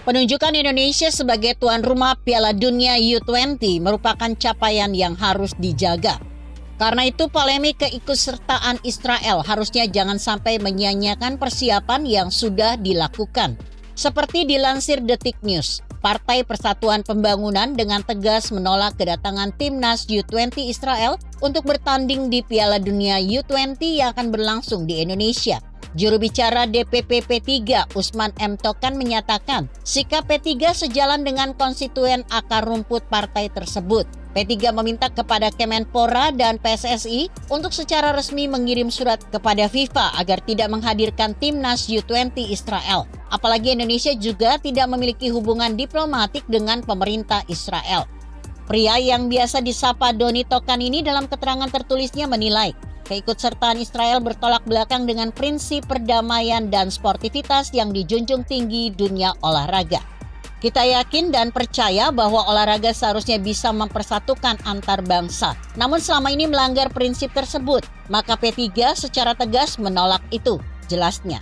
Penunjukan Indonesia sebagai tuan rumah Piala Dunia U20 merupakan capaian yang harus dijaga. Karena itu polemik keikutsertaan Israel harusnya jangan sampai menyia-nyiakan persiapan yang sudah dilakukan. Seperti dilansir Detik News, Partai Persatuan Pembangunan dengan tegas menolak kedatangan timnas U20 Israel untuk bertanding di Piala Dunia U20 yang akan berlangsung di Indonesia. Juru bicara DPP P3 Usman M. Tokan menyatakan sikap P3 sejalan dengan konstituen akar rumput partai tersebut. P3 meminta kepada Kemenpora dan PSSI untuk secara resmi mengirim surat kepada FIFA agar tidak menghadirkan timnas U20 Israel. Apalagi Indonesia juga tidak memiliki hubungan diplomatik dengan pemerintah Israel. Pria yang biasa disapa Doni Tokan ini dalam keterangan tertulisnya menilai keikutsertaan Israel bertolak belakang dengan prinsip perdamaian dan sportivitas yang dijunjung tinggi dunia olahraga. Kita yakin dan percaya bahwa olahraga seharusnya bisa mempersatukan antar bangsa. Namun selama ini melanggar prinsip tersebut, maka P3 secara tegas menolak itu, jelasnya.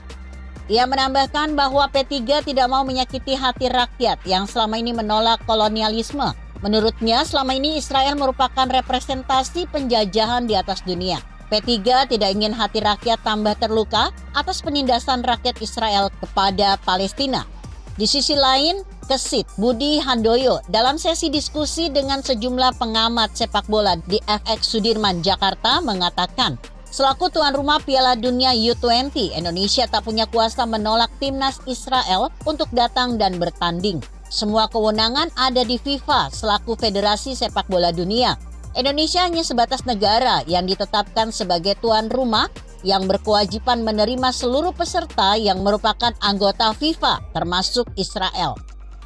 Ia menambahkan bahwa P3 tidak mau menyakiti hati rakyat yang selama ini menolak kolonialisme. Menurutnya selama ini Israel merupakan representasi penjajahan di atas dunia. P3 tidak ingin hati rakyat tambah terluka atas penindasan rakyat Israel kepada Palestina. Di sisi lain, Kesit Budi Handoyo dalam sesi diskusi dengan sejumlah pengamat sepak bola di FX Sudirman, Jakarta mengatakan, selaku tuan rumah Piala Dunia U20, Indonesia tak punya kuasa menolak timnas Israel untuk datang dan bertanding. Semua kewenangan ada di FIFA selaku Federasi Sepak Bola Dunia. Indonesia hanya sebatas negara yang ditetapkan sebagai tuan rumah yang berkewajiban menerima seluruh peserta yang merupakan anggota FIFA, termasuk Israel.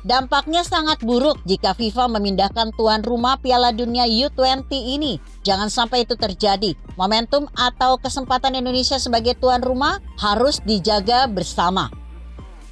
Dampaknya sangat buruk jika FIFA memindahkan tuan rumah Piala Dunia U20 ini. Jangan sampai itu terjadi. Momentum atau kesempatan Indonesia sebagai tuan rumah harus dijaga bersama.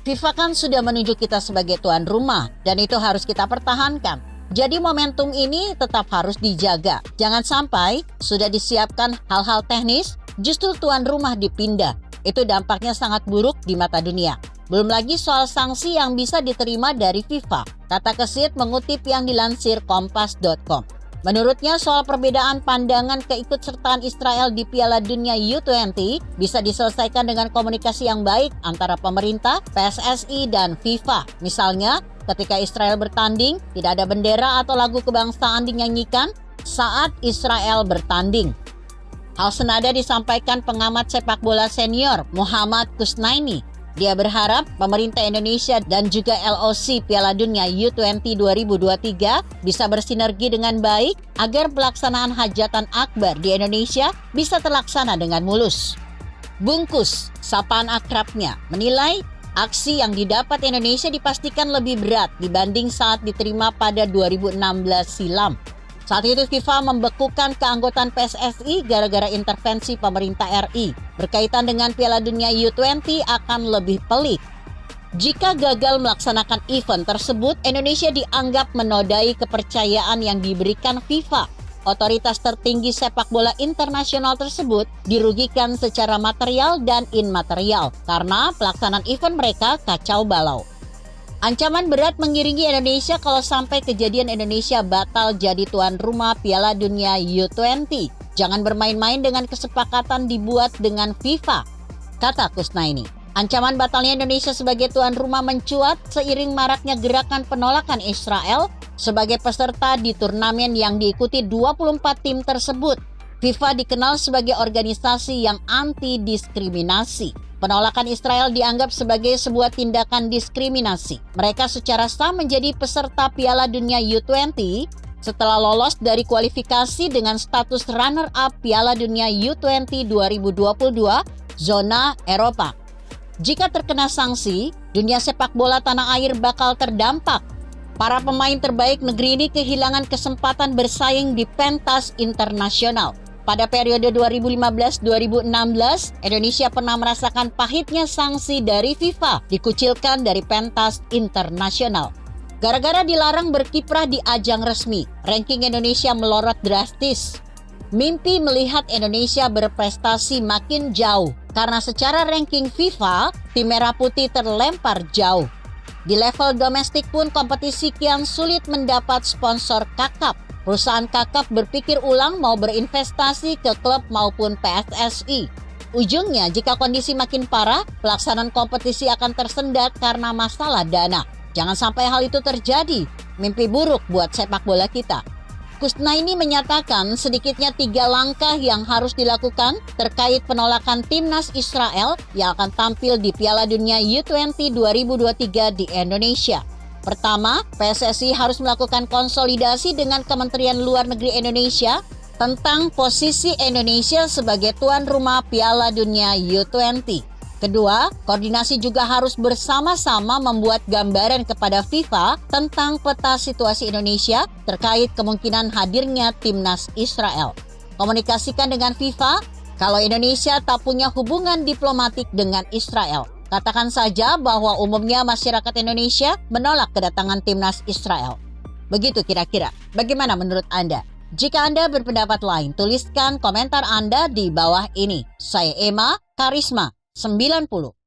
FIFA kan sudah menunjuk kita sebagai tuan rumah dan itu harus kita pertahankan. Jadi momentum ini tetap harus dijaga. Jangan sampai sudah disiapkan hal-hal teknis, justru tuan rumah dipindah. Itu dampaknya sangat buruk di mata dunia. Belum lagi soal sanksi yang bisa diterima dari FIFA, kata Kesit mengutip yang dilansir kompas.com. Menurutnya soal perbedaan pandangan keikutsertaan Israel di Piala Dunia U20 bisa diselesaikan dengan komunikasi yang baik antara pemerintah, PSSI, dan FIFA. Misalnya, ketika Israel bertanding, tidak ada bendera atau lagu kebangsaan dinyanyikan saat Israel bertanding. Hal senada disampaikan pengamat sepak bola senior Muhammad Kusnaini. Dia berharap pemerintah Indonesia dan juga LOC Piala Dunia U20 2023 bisa bersinergi dengan baik agar pelaksanaan hajatan akbar di Indonesia bisa terlaksana dengan mulus. Bungkus, sapaan akrabnya, menilai aksi yang didapat Indonesia dipastikan lebih berat dibanding saat diterima pada 2016 silam. Saat itu FIFA membekukan keanggotaan PSSI gara-gara intervensi pemerintah RI. Berkaitan dengan Piala Dunia U20 akan lebih pelik. Jika gagal melaksanakan event tersebut, Indonesia dianggap menodai kepercayaan yang diberikan FIFA. Otoritas tertinggi sepak bola internasional tersebut dirugikan secara material dan immaterial karena pelaksanaan event mereka kacau balau. Ancaman berat mengiringi Indonesia kalau sampai kejadian Indonesia batal jadi tuan rumah Piala Dunia U20. Jangan bermain-main dengan kesepakatan dibuat dengan FIFA, kata Kusnaini. Ancaman batalnya Indonesia sebagai tuan rumah mencuat seiring maraknya gerakan penolakan Israel sebagai peserta di turnamen yang diikuti 24 tim tersebut. FIFA dikenal sebagai organisasi yang anti-diskriminasi. Penolakan Israel dianggap sebagai sebuah tindakan diskriminasi. Mereka secara sah menjadi peserta Piala Dunia U20 setelah lolos dari kualifikasi dengan status runner-up Piala Dunia U20 2022 zona Eropa. Jika terkena sanksi, dunia sepak bola tanah air bakal terdampak. Para pemain terbaik negeri ini kehilangan kesempatan bersaing di pentas internasional. Pada periode 2015-2016, Indonesia pernah merasakan pahitnya sanksi dari FIFA, dikucilkan dari pentas internasional. Gara-gara dilarang berkiprah di ajang resmi, ranking Indonesia melorot drastis. Mimpi melihat Indonesia berprestasi makin jauh, karena secara ranking FIFA, tim Merah Putih terlempar jauh. Di level domestik pun kompetisi kian sulit mendapat sponsor kakap. Perusahaan kakap berpikir ulang mau berinvestasi ke klub maupun PSSI. Ujungnya, jika kondisi makin parah, pelaksanaan kompetisi akan tersendat karena masalah dana. Jangan sampai hal itu terjadi. Mimpi buruk buat sepak bola kita. Kusnaini menyatakan sedikitnya 3 langkah yang harus dilakukan terkait penolakan timnas Israel yang akan tampil di Piala Dunia U20 2023 di Indonesia. Pertama, PSSI harus melakukan konsolidasi dengan Kementerian Luar Negeri Indonesia tentang posisi Indonesia sebagai tuan rumah Piala Dunia U20. Kedua, koordinasi juga harus bersama-sama membuat gambaran kepada FIFA tentang peta situasi Indonesia terkait kemungkinan hadirnya timnas Israel. Komunikasikan dengan FIFA kalau Indonesia tak punya hubungan diplomatik dengan Israel. Katakan saja bahwa umumnya masyarakat Indonesia menolak kedatangan timnas Israel. Begitu kira-kira. Bagaimana menurut Anda? Jika Anda berpendapat lain, tuliskan komentar Anda di bawah ini. Saya Emma Karisma 90.